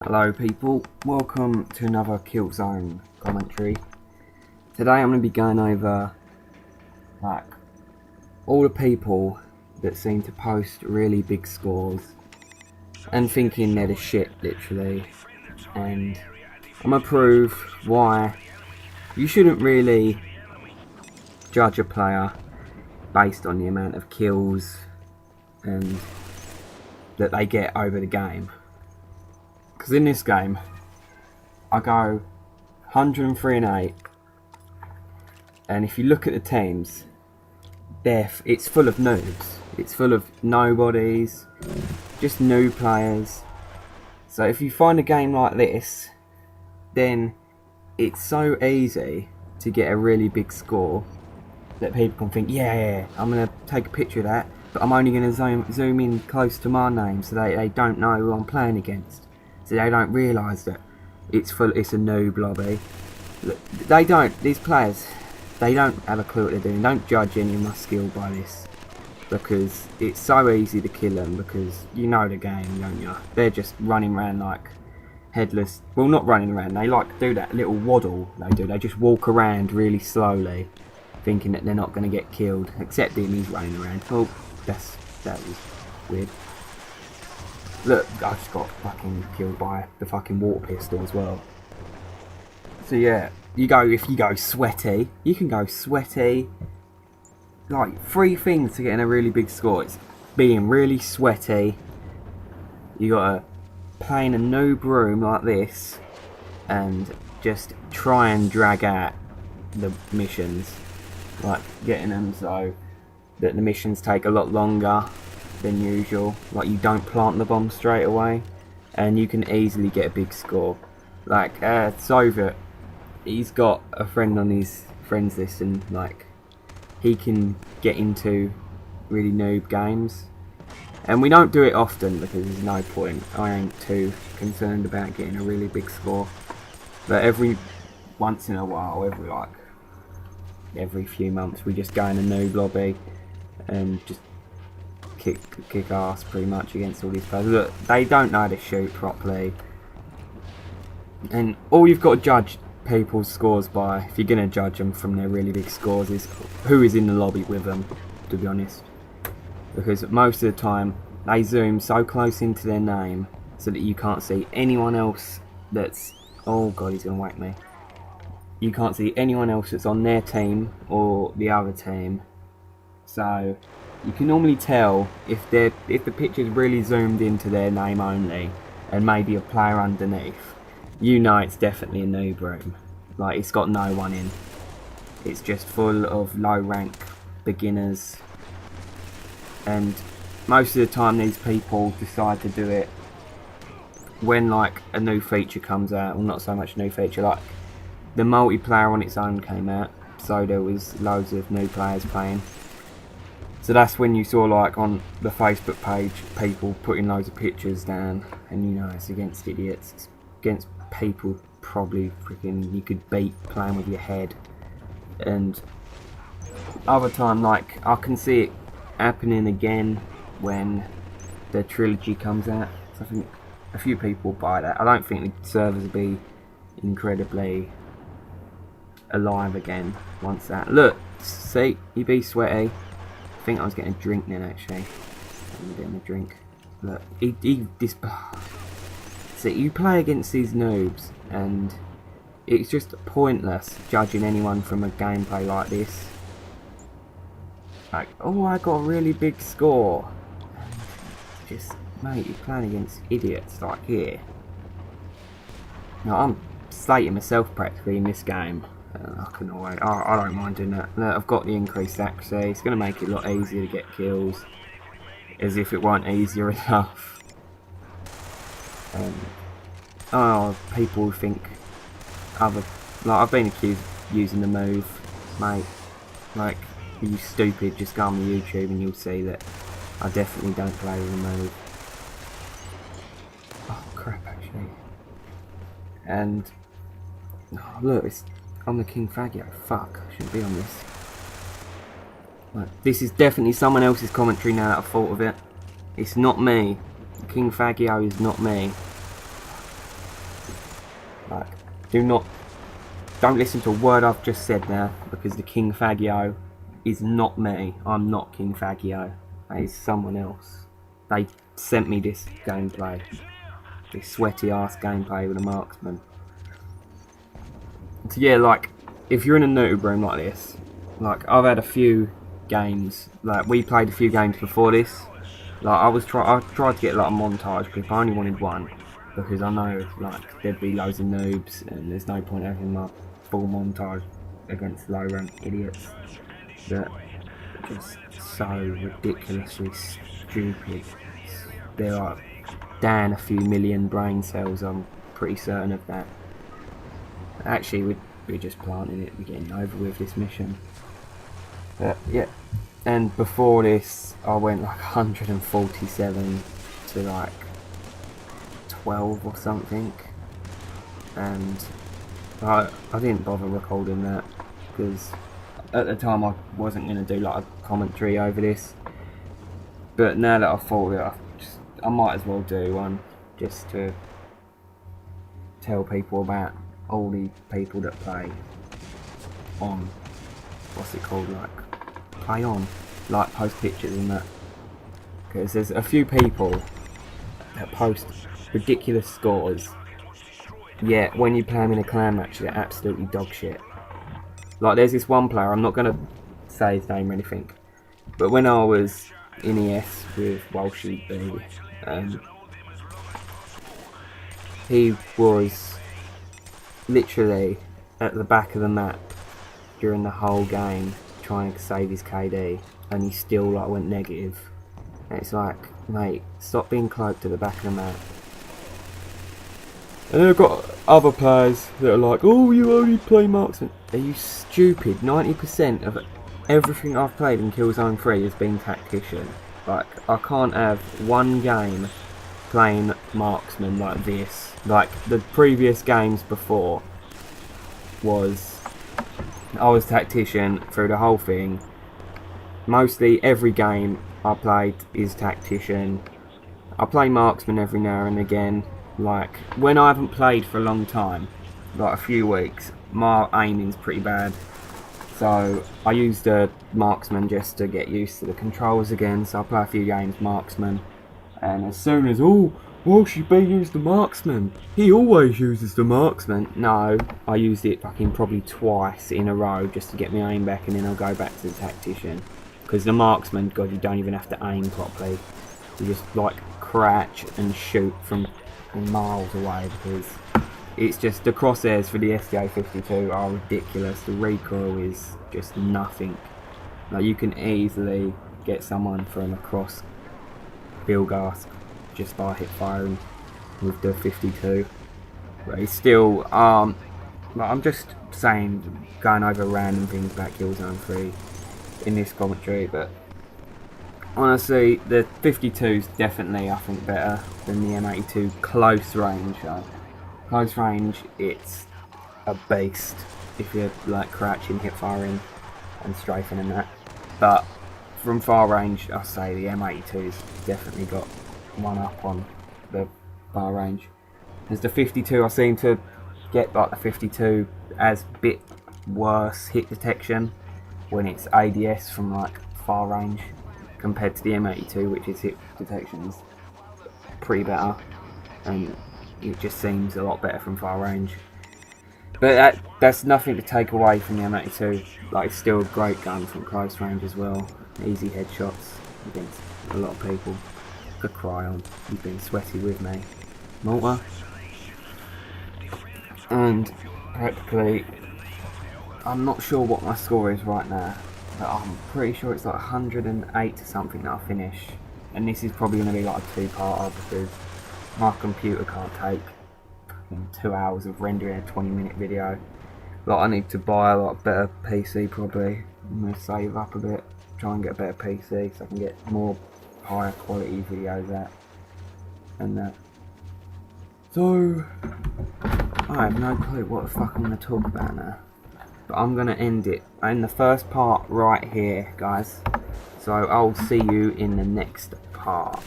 Hello people, welcome to another Killzone commentary. Today I'm going to be going over like all the people that seem to post really big scores and thinking they're the shit literally, and I'm going to prove why you shouldn't really judge a player based on the amount of kills and that they get over the game. Because in this game, I go 103 and 8, and if you look at the teams, it's full of noobs. It's full of nobodies, just new players. So if you find a game like this, then it's so easy to get a really big score that people can think, yeah, I'm going to take a picture of that, but I'm only going to zoom in close to my name so they don't know who I'm playing against. So they don't realise that it's a noob lobby. These players, they don't have a clue what they're doing. Don't judge any of my skill by this, because it's so easy to kill them, because you know the game, don't you? They're just running around like headless. Well, not running around, they like do that little waddle they just walk around really slowly, thinking that they're not going to get killed, except him, he's running around. Oh, that was weird. Look, I just got fucking killed by the fucking water pistol as well. So yeah, if you go sweaty, you can go sweaty. Like, 3 things to getting a really big score. It's being really sweaty. You gotta play in a noob room like this and just try and drag out the missions. Like, getting them so that the missions take a lot longer than usual. Like, you don't plant the bomb straight away, and you can easily get a big score. Like Soviet, he's got a friend on his friends list, and like he can get into really noob games, and we don't do it often because there's no point. I ain't too concerned about getting a really big score, but every once in a while, every few months, we just go in a noob lobby and just kick ass pretty much against all these players. Look, they don't know how to shoot properly, and all you've got to judge people's scores by, if you're going to judge them from their really big scores, is who is in the lobby with them, to be honest. Because most of the time they zoom so close into their name so that you can't see anyone else that's, oh god, he's going to whack me. You can't see anyone else that's on their team or the other team. So you can normally tell if the picture's really zoomed into their name only and maybe a player underneath. You know it's definitely a noob room. Like, it's got no one in. It's just full of low rank beginners. And most of the time these people decide to do it when like a new feature comes out. Well, not so much a new feature, like the multiplayer on its own came out, so there was loads of new players playing. So that's when you saw, like, on the Facebook page, people putting loads of pictures down, and you know it's against idiots. It's against people probably freaking you could beat playing with your head. And other time, like, I can see it happening again when the trilogy comes out. So I think a few people buy that. I don't think the servers will be incredibly alive again once that. Look, see, you be sweaty. I think I was getting a drink then, actually. I'm getting a drink. Look, see, you play against these noobs, and it's just pointless judging anyone from a gameplay like this. Like, oh, I got a really big score. Just, mate, you're playing against idiots like here. Now, I'm slating myself practically in this game. I don't mind doing that. Look, I've got the increased accuracy. It's going to make it a lot easier to get kills, as if it weren't easier enough. Oh, people think I've been accused of using the move, mate. Like, you stupid, just go on the YouTube and you'll see that I definitely don't play with the move. Oh crap, actually. And oh, look, I'm the King Fagio. Fuck, I shouldn't be on this. Right, this is definitely someone else's commentary now that I've thought of it. It's not me. King Fagio is not me. Like, don't listen to a word I've just said there, because the King Fagio is not me. I'm not King Fagio. That is someone else. They sent me this gameplay. This sweaty ass gameplay with a marksman. So yeah, like, if you're in a noob room like this, like, I've had a few games, like, we played a few games before this. Like, I tried to get like a montage, because I only wanted one, because I know, like, there'd be loads of noobs, and there's no point having my full montage against low rank idiots that are just so ridiculously stupid. They're like down a few million brain cells, I'm pretty certain of that. Actually, we're just planting it, we're getting over with this mission. But yeah, and before this I went like 147 to like 12 or something, and I didn't bother recording that because at the time I wasn't going to do like a commentary over this, but now that I've thought of it, I might as well do one just to tell people about all the people that play on, what's it called, like play on, like post pictures and that, because there's a few people that post ridiculous scores, yet when you play them in a clan match they're absolutely dog shit. Like, there's this one player, I'm not going to say his name or anything, but when I was in ES with Walshy, he was literally at the back of the map during the whole game trying to save his KD, and he still like went negative. And it's like, mate, stop being cloaked at the back of the map. And then I've got other players that are like, oh, you only play marksman. Are you stupid? 90% of everything I've played in Killzone 3 has been tactician. Like, I can't have one game playing marksman like this. Like, the previous games before was, I was tactician through the whole thing. Mostly every game I played is tactician. I play marksman every now and again. Like, when I haven't played for a long time, like a few weeks, my aiming's pretty bad. So I used a marksman just to get used to the controls again. So I play a few games marksman, and as soon as, oh, Walshy B used the marksman, he always uses the marksman. No, I used it fucking probably twice in a row just to get my aim back, and then I'll go back to the tactician. Because the marksman, God, you don't even have to aim properly. You just like crouch and shoot from miles away, because it's just, the crosshairs for the SJ52 are ridiculous. The recoil is just nothing. Like, you can easily get someone from across Bilgask just by hip firing with the 52. But it's still, like, I'm just saying, going over random things about Killzone 3 in this commentary, but honestly, the 52's definitely, I think, better than the M82 close range. Close range, it's a beast if you're like crouching, hip firing and strafing and that. But from far range, I say the M82's definitely got one up on the far range. As the 52, I seem to get like the 52 as a bit worse hit detection when it's ADS from like far range, compared to the M82, which is hit detection is pretty better, and it just seems a lot better from far range. But that's nothing to take away from the M82. Like, it's still a great gun from close range as well. Easy headshots against a lot of people. Could cry on. You've been sweaty with me, Malta. And practically, I'm not sure what my score is right now, but I'm pretty sure it's like 108 or something that I finish. And this is probably going to be like a two-parter, because my computer can't take 2 hours of rendering a 20-minute video. Like, I need to buy a lot better PC probably. I'm going to save up a bit, try and get a better PC so I can get more higher quality videos out and that. So, I have no clue what the fuck I'm going to talk about now. But I'm going to end it in the first part right here, guys. So I'll see you in the next part.